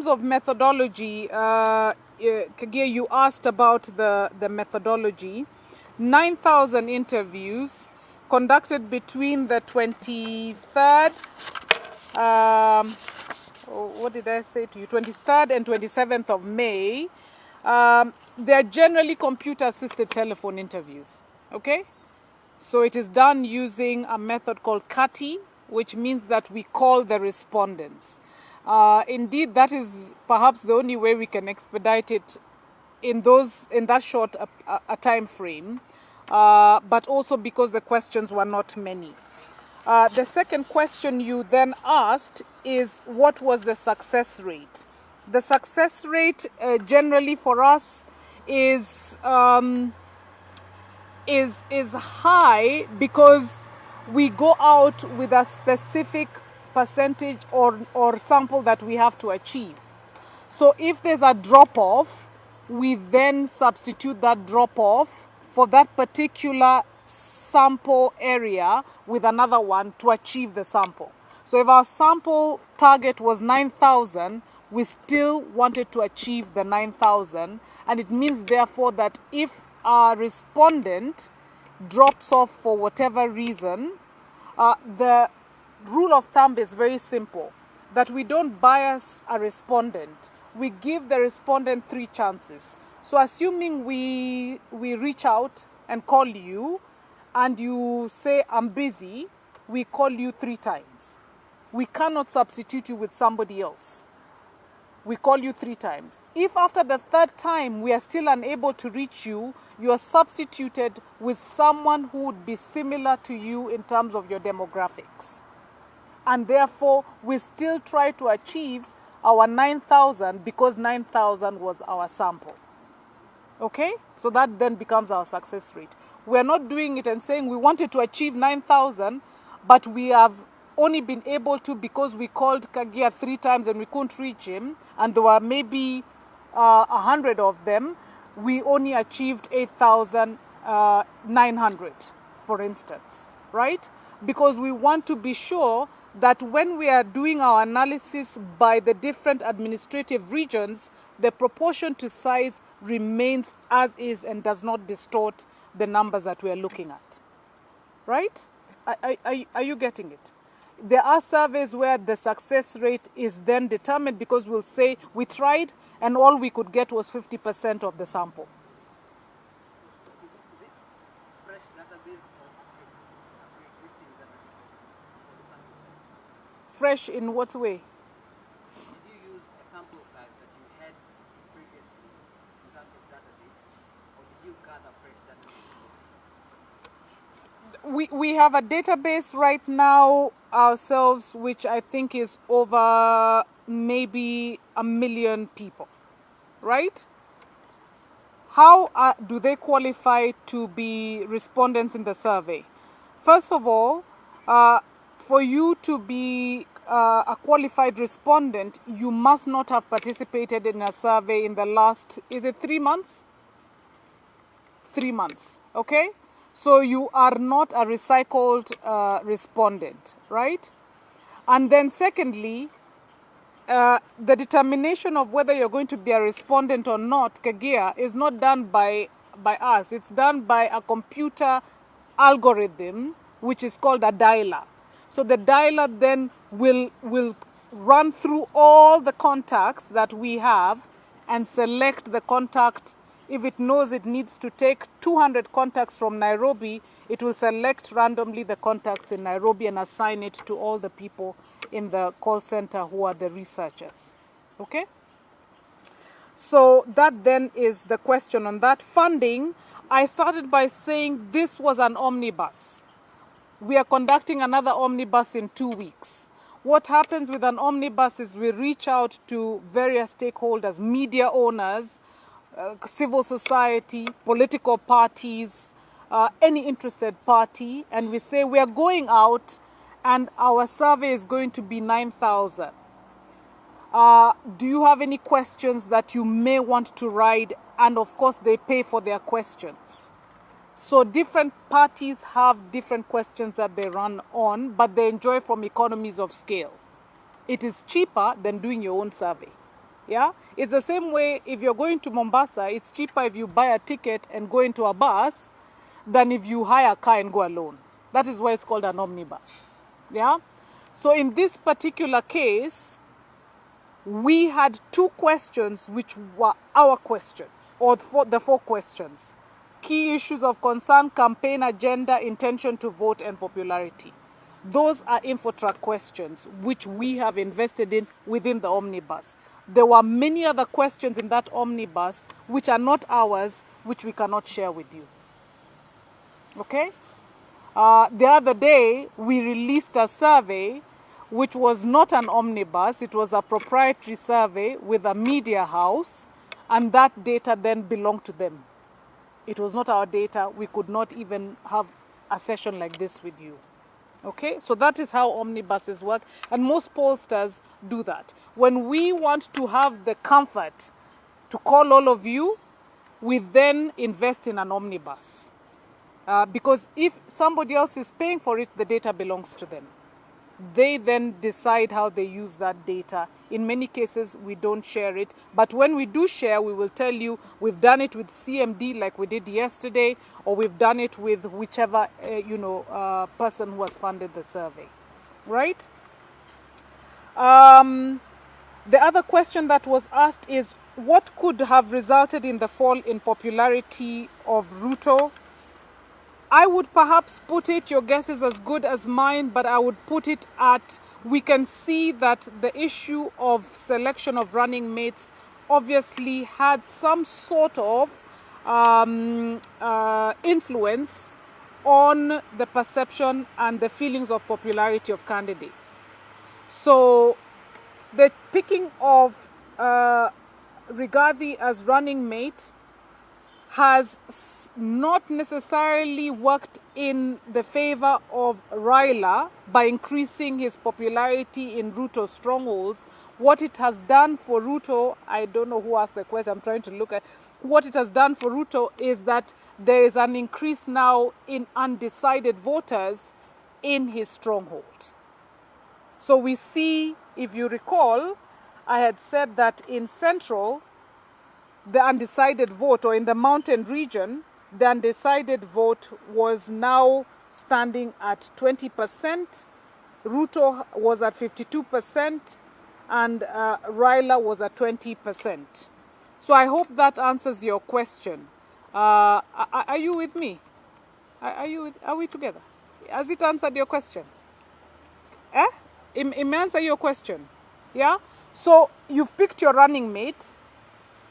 terms of methodology, Kagir, you asked about the methodology. 9,000 interviews conducted between the 23rd, what did I say to you, 23rd and 27th of May. They're generally computer-assisted telephone interviews, okay? So it is done using a method called CATI, which means that we call the respondents. Indeed, that is perhaps the only way we can expedite it in that short a time frame, but also because the questions were not many. The second question you then asked is, what was the success rate? The success rate generally for us is high because we go out with a specific percentage or sample that we have to achieve. So if there's a drop-off, we then substitute that drop-off for that particular sample area with another one to achieve the sample. So if our sample target was 9,000, we still wanted to achieve the 9,000, and it means therefore that if our respondent drops off for whatever reason, the rule of thumb is very simple, that we don't bias a respondent. We give the respondent 3 chances. So assuming we reach out and call you and you say, I'm busy, we call you 3 times. We cannot substitute you with somebody else. We call you 3 times. If after the 3rd time we are still unable to reach you, you are substituted with someone who would be similar to you in terms of your demographics. And therefore, we still try to achieve our 9,000 because 9,000 was our sample. Okay? So that then becomes our success rate. We are not doing it and saying we wanted to achieve 9,000, but we have only been able to because we called Kagia 3 times and we couldn't reach him, and there were maybe 100 of them. We only achieved 8,900, for instance, right? Because we want to be sure that when we are doing our analysis by the different administrative regions, the proportion to size remains as is and does not distort the numbers that we are looking at, right? Are you getting it? There are surveys where the success rate is then determined because we'll say we tried and all we could get was 50% of the sample. So is it fresh database or existing database for the sample size? Fresh in what way? Did you use a sample size that you had previously in terms of database, or did you gather fresh database for this? We have a database right now ourselves, which I think is over maybe 1 million people, right? How do they qualify to be respondents in the survey? First of all, for you to be a qualified respondent, you must not have participated in a survey in the last, is it 3 months? 3 months, okay? So you are not a recycled respondent, right? And then secondly, the determination of whether you're going to be a respondent or not, Kagia, is not done by us. It's done by a computer algorithm, which is called a dialer. So the dialer then will run through all the contacts that we have and select the contact. If it knows it needs to take 200 contacts from Nairobi, it will select randomly the contacts in Nairobi and assign it to all the people in the call center who are the researchers. Okay? So that then is the question on that. Funding, I started by saying this was an omnibus. We are conducting another omnibus in 2 weeks. What happens with an omnibus is we reach out to various stakeholders, media owners, civil society, political parties, any interested party, and we say we are going out and our survey is going to be 9,000. Do you have any questions that you may want to write? And of course they pay for their questions. So different parties have different questions that they run on, but they enjoy from economies of scale. It is cheaper than doing your own survey. Yeah, it's the same way if you're going to Mombasa, it's cheaper if you buy a ticket and go into a bus than if you hire a car and go alone. That is why it's called an omnibus. Yeah, so in this particular case, we had two questions which were our questions, or the four questions. Key issues of concern, campaign agenda, intention to vote, and popularity. Those are Infotrak questions which we have invested in within the omnibus. There were many other questions in that omnibus which are not ours, which we cannot share with you. Okay? The other day, we released a survey which was not an omnibus. It was a proprietary survey with a media house, and that data then belonged to them. It was not our data. We could not even have a session like this with you. Okay, so that is how omnibuses work, and most pollsters do that. When we want to have the comfort to call all of you, we then invest in an omnibus. Because if somebody else is paying for it, the data belongs to them. They then decide how they use that data. In many cases, we don't share it. But when we do share, we will tell you we've done it with CMD like we did yesterday, or we've done it with whichever person who has funded the survey. Right? The other question that was asked is, what could have resulted in the fall in popularity of Ruto? I would perhaps put it, your guess is as good as mine, but I would put it at, we can see that the issue of selection of running mates obviously had some sort of influence on the perception and the feelings of popularity of candidates. So the picking of Rigathi as running mate has not necessarily worked in the favor of Raila by increasing his popularity in Ruto strongholds. What it has done for Ruto, I don't know who asked the question, I'm trying to look at. What it has done for Ruto is that there is an increase now in undecided voters in his stronghold. So we see, if you recall, I had said that in Central, the undecided vote, or in the mountain region, the undecided vote was now standing at 20%. Ruto was at 52%, and Raila was at 20%. So I hope that answers your question. Are you with me? Are we together? Has it answered your question? It may answer your question. Yeah? So you've picked your running mate.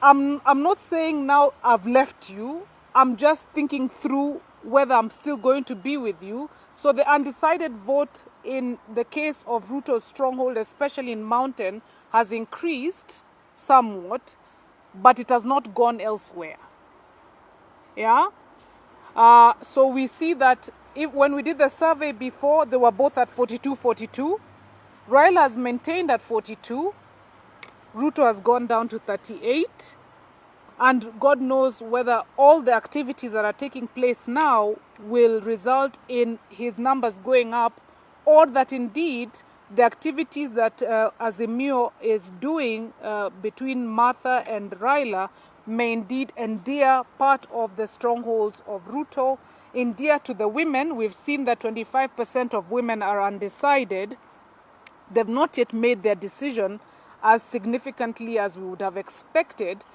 I'm not saying now I've left you. I'm just thinking through whether I'm still going to be with you. So the undecided vote in the case of Ruto's stronghold, especially in Mountain, has increased somewhat, but it has not gone elsewhere. Yeah? So we see that when we did the survey before, they were both at 42-42. Raila has maintained at 42. Ruto has gone down to 38. And God knows whether all the activities that are taking place now will result in his numbers going up, or that indeed the activities that Azimio is doing between Martha and Raila may indeed endear part of the strongholds of Ruto, endear to the women. We've seen that 25% of women are undecided. They've not yet made their decision as significantly as we would have expected.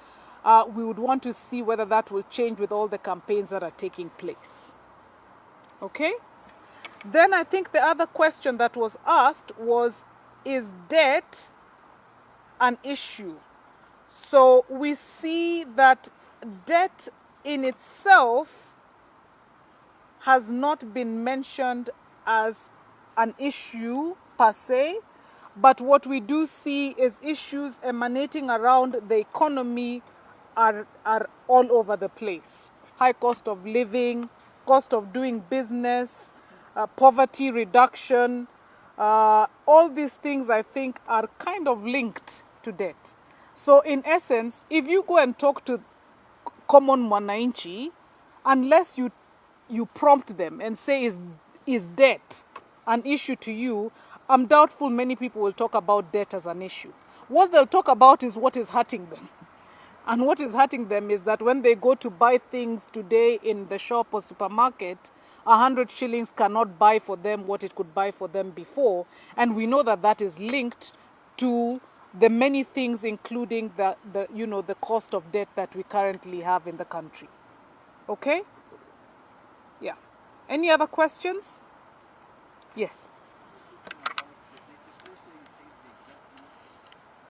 We would want to see whether that will change with all the campaigns that are taking place. Okay? Then I think the other question that was asked was, is debt an issue? So we see that debt in itself has not been mentioned as an issue per se, but what we do see is issues emanating around the economy are all over the place. High cost of living, cost of doing business, poverty reduction, all these things I think are kind of linked to debt. So in essence, if you go and talk to common mwananchi, unless you prompt them and say, is debt an issue to you, I'm doubtful many people will talk about debt as an issue. What they'll talk about is what is hurting them. And what is hurting them is that when they go to buy things today in the shop or supermarket, 100 shillings cannot buy for them what it could buy for them before. And we know that that is linked to the many things, including the cost of debt that we currently have in the country. Okay? Yeah. Any other questions? Yes.